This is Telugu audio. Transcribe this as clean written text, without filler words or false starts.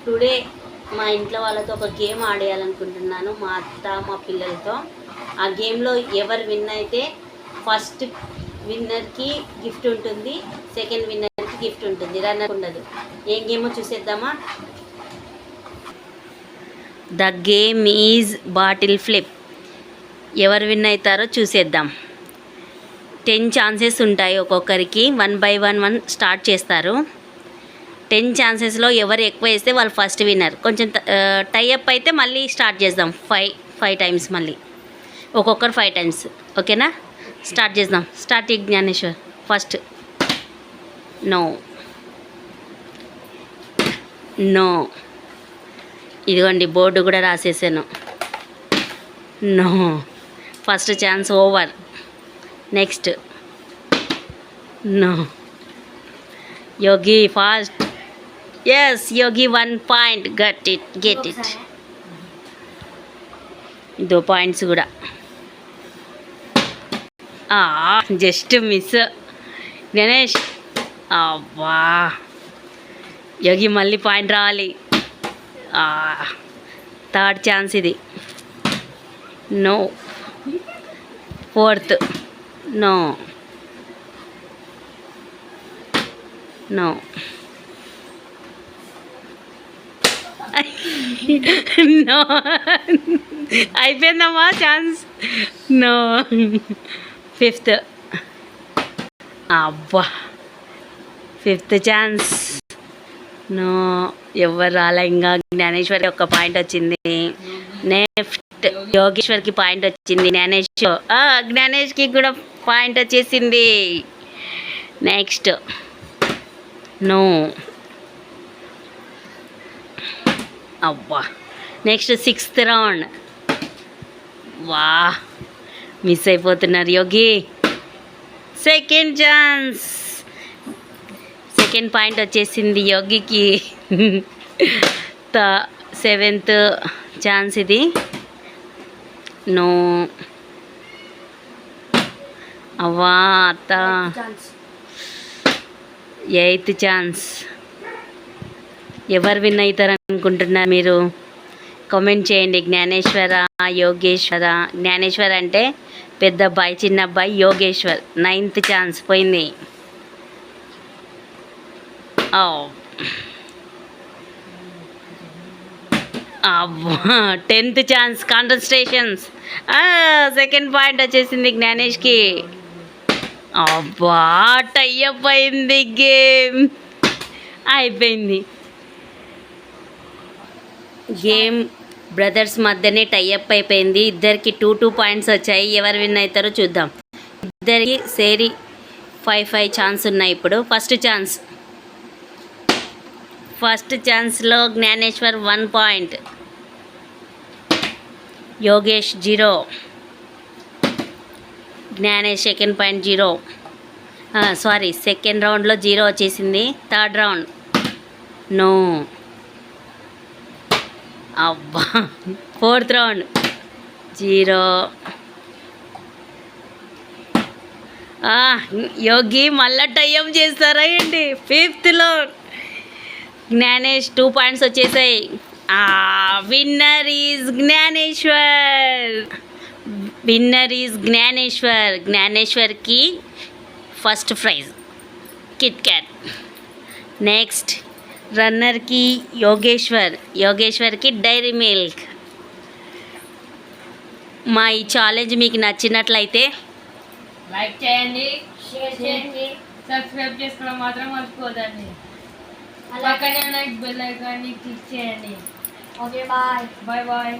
టుడే మా ఇంట్లో వాళ్ళతో ఒక గేమ్ ఆడేయాలనుకుంటున్నాను, మా అత్త మా పిల్లలతో. ఆ గేమ్లో ఎవరు విన్ అయితే ఫస్ట్ విన్నర్కి గిఫ్ట్ ఉంటుంది, సెకండ్ విన్నర్కి గిఫ్ట్ ఉంటుంది, రన్నర్ ఉండదు. ఏం గేమో చూసేద్దామా? The game is bottle flip. ఎవరు విన్ అవుతారో చూసేద్దాం. 10 ఛాన్సెస్ ఉంటాయి ఒక్కొక్కరికి. 1 by 1 స్టార్ట్ చేస్తారు. 10 ఛాన్సెస్లో ఎవరు ఎక్కువ వేస్తే వాళ్ళు ఫస్ట్ విన్నర్. కొంచెం టైఅప్ అయితే మళ్ళీ స్టార్ట్ చేద్దాం. 5 టైమ్స్ మళ్ళీ ఒక్కొక్కరు 5 టైమ్స్. ఓకేనా? స్టార్ట్ చేద్దాం. Start Gnaneshwar first. No no. ఇదిగోండి బోర్డు కూడా రాసేసాను. No. First chance over. Next. No. Yogi fast. Yes Yogi 1 point. Get it. 2 points కూడా. Just miss. గణేష్ అబ్బా, యోగి మళ్ళీ పాయింట్ రావాలి. థర్డ్ ఛాన్స్ ఇది. No. Fourth. No no. No. అయిపోయిందమ్మా ఛాన్స్. నో. ఫిఫ్త్. అబ్బా, ఫిఫ్త్ ఛాన్స్. నో. ఎవరు రాలే ఇంకా. జ్ఞానేశ్వరి ఒక పాయింట్ వచ్చింది. నెక్స్ట్ యోగేశ్వర్కి పాయింట్ వచ్చింది. జ్ఞానేష్కి కూడా పాయింట్ వచ్చేసింది. నెక్స్ట్. నో. అబ్బా. Next 6th round. వా, మిస్ అయిపోతున్నారు Yogi. Second chance. Second point వచ్చేసింది యోగికి. 7th ఛాన్స్ ఇది. నో. అవ్వా అత్త. 8th chance. ఎవరు విన్ అవుతారు అనుకుంటున్నారు మీరు? కామెంట్ చేయండి. జ్ఞానేశ్వర, యోగేశ్వర. జ్ఞానేశ్వర్ అంటే పెద్ద అబ్బాయి, చిన్న అబ్బాయి యోగేశ్వర్. 9th ఛాన్స్ పోయింది. అబ్బా, 10th ఛాన్స్. కాంటెస్టేషన్స్. సెకండ్ పాయింట్ వచ్చేసింది జ్ఞానేష్కి. అబ్బా, టైఅప్ అయింది గేమ్. అయిపోయింది గేమ్. బ్రదర్స్ మధ్యనే టైఅప్ అయిపోయింది. ఇద్దరికి 2 పాయింట్స్ వచ్చాయి. ఎవరు విన్ అవుతారో చూద్దాం. ఇద్దరికి సేరి 5 ఛాన్స్ ఉన్నాయి ఇప్పుడు. ఫస్ట్ ఛాన్స్లో Gnaneshwar 1 point, Yogesh 0, Gnanesh second point 0. Second రౌండ్లో 0 వచ్చేసింది. Third round. నో. అబ్బా. 4th round 0. యోగి మళ్ళా టైఅప్ చేస్తారా ఏంటి? 5thలో జ్ఞానేష్ 2 పాయింట్స్ వచ్చేసాయి. Winner is Gnaneshwar. జ్ఞానేశ్వర్కి first prize KitKat. Next రన్నర్కి యోగేశ్వర్కి డైరీ మిల్క్. మా ఈ ఛాలెంజ్ మీకు నచ్చినట్లయితే లైక్ చేయండి, షేర్ చేయండి, సబ్స్క్రైబ్ చేసుకోవడం మాత్రం మర్చిపోదండి. పక్కనే ఉన్న బెల్ ఐకాన్ని క్లిక్ చేయండి. Okay, bye bye.